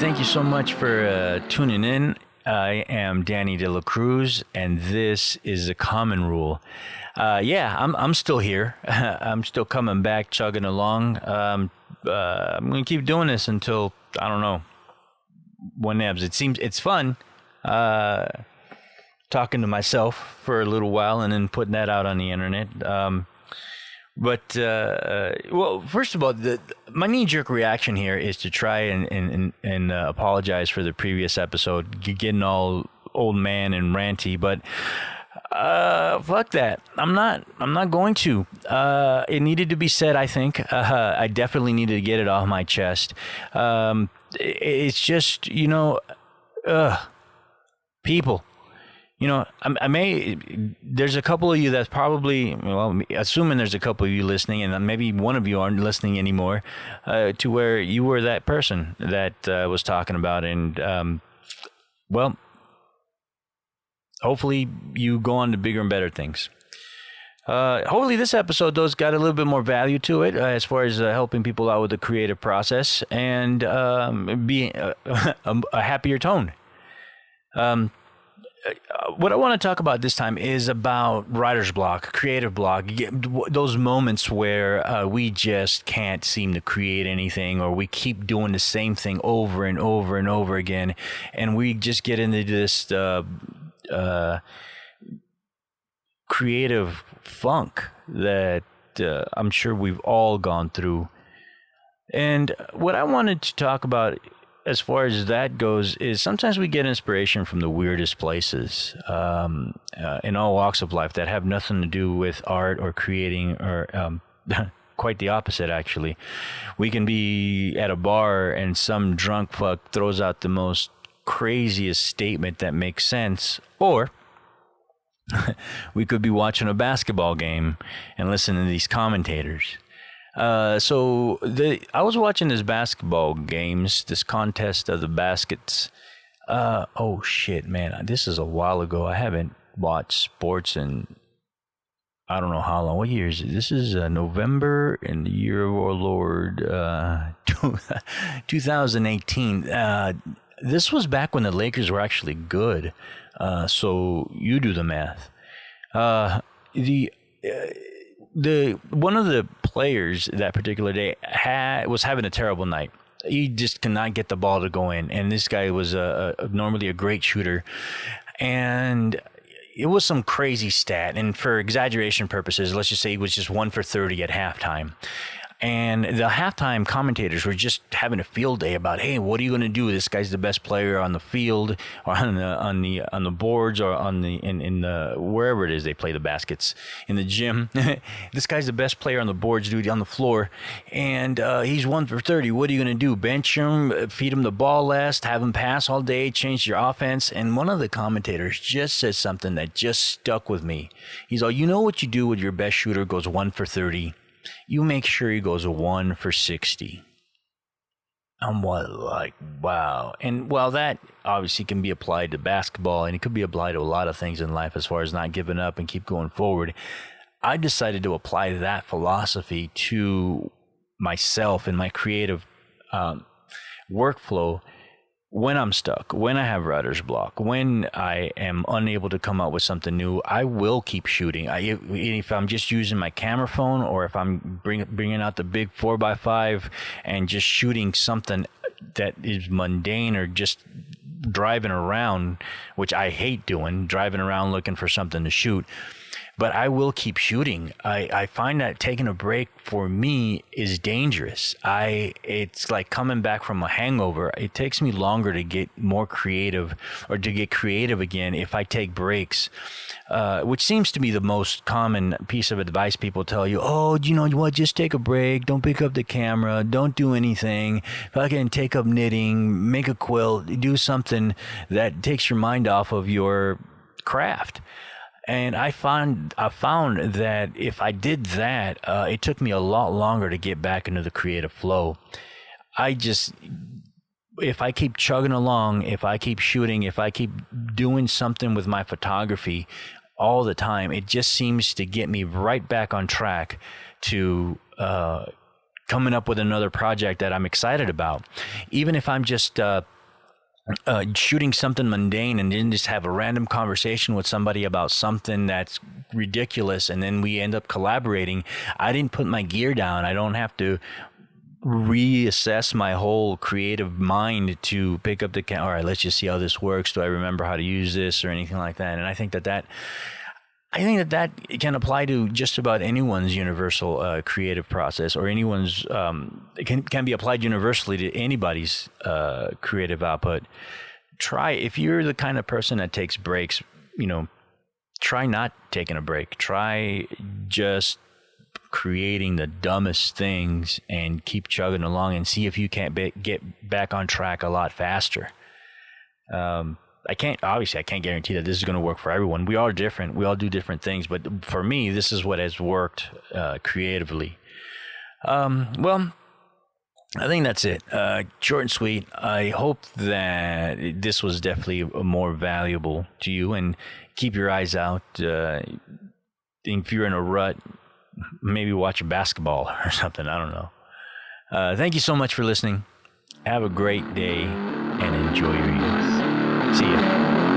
Thank you so much for tuning in. I am Danny De La Cruz, and this is a common rule. I'm still here. I'm still coming back, chugging along. I'm gonna keep doing this until I don't know when ebbs. It seems it's fun talking to myself for a little while and then putting that out on the internet. Well, first of all, my knee-jerk reaction here is to try and apologize for the previous episode, getting all old man and ranty. But fuck that. I'm not going to. It needed to be said. I think I definitely needed to get it off my chest. It's just people. There's a couple of you that's probably, assuming there's a couple of you listening, and maybe one of you aren't listening anymore, to where you were that person that was talking about. And, hopefully you go on to bigger and better things. Hopefully this episode, though, has got a little bit more value to it as far as helping people out with the creative process and being a happier tone. What I want to talk about this time is about writer's block, creative block, those moments where we just can't seem to create anything, or we keep doing the same thing over and over and over again, and we just get into this creative funk that I'm sure we've all gone through. And what I wanted to talk about as far as that goes is sometimes we get inspiration from the weirdest places in all walks of life that have nothing to do with art or creating, or quite the opposite, actually. We can be at a bar and some drunk fuck throws out the most craziest statement that makes sense, or we could be watching a basketball game and listening to these commentators. I was watching this basketball games, this contest of the baskets. Oh shit, man, this is a while ago. I haven't watched sports in I don't know how long. What year is it? This is November in the year of our Lord, 2018. This was back when the Lakers were actually good. So you do the math. The one of the players that particular day was having a terrible night. He just could not get the ball to go in, and this guy was normally a great shooter, and it was some crazy stat. And for exaggeration purposes, let's just say he was just 1 for 30 at halftime. And the halftime commentators were just having a field day about, hey, what are you going to do? This guy's the best player on the field, or on the boards, or on the in the wherever it is they play the baskets, in the gym. This guy's the best player on the boards, dude, on the floor, and he's 1 for 30. What are you going to do? Bench him, feed him the ball less, have him pass all day, change your offense? And one of the commentators just said something that just stuck with me. He's all, you know what you do when your best shooter goes 1 for 30? You make sure he goes 1 for 60. I'm like, wow. And while that obviously can be applied to basketball, and it could be applied to a lot of things in life as far as not giving up and keep going forward, I decided to apply that philosophy to myself and my creative workflow when I'm stuck, when I have writer's block, when I am unable to come up with something new. I will keep shooting. If I'm just using my camera phone, or if I'm bringing out the big 4x5 and just shooting something that is mundane, or just driving around, which I hate doing, driving around looking for something to shoot. But I will keep shooting. I find that taking a break for me is dangerous. It's like coming back from a hangover. It takes me longer to get more creative, or to get creative again, if I take breaks, which seems to be the most common piece of advice people tell you. Oh, you know what? Just take a break. Don't pick up the camera. Don't do anything. Fucking take up knitting, make a quilt, do something that takes your mind off of your craft. And I found that if I did that, it took me a lot longer to get back into the creative flow. If I keep chugging along, if I keep shooting, if I keep doing something with my photography all the time, it just seems to get me right back on track to coming up with another project that I'm excited about. Even if I'm just shooting something mundane and then just have a random conversation with somebody about something that's ridiculous, and then we end up collaborating. I didn't put my gear down. I don't have to reassess my whole creative mind to pick up the camera. All right, let's just see how this works. Do I remember how to use this or anything like that? And I think that can apply to just about anyone's universal creative process, or anyone's it can be applied universally to anybody's creative output. If you're the kind of person that takes breaks, try not taking a break. Try just creating the dumbest things and keep chugging along and see if you can't get back on track a lot faster. I can't guarantee that this is going to work for everyone. We are different. We all do different things. But for me, this is what has worked creatively. Well, I think that's it. Short and sweet. I hope that this was definitely more valuable to you, and keep your eyes out. If you're in a rut, maybe watch basketball or something. I don't know. Thank you so much for listening. Have a great day and enjoy your youth. See ya.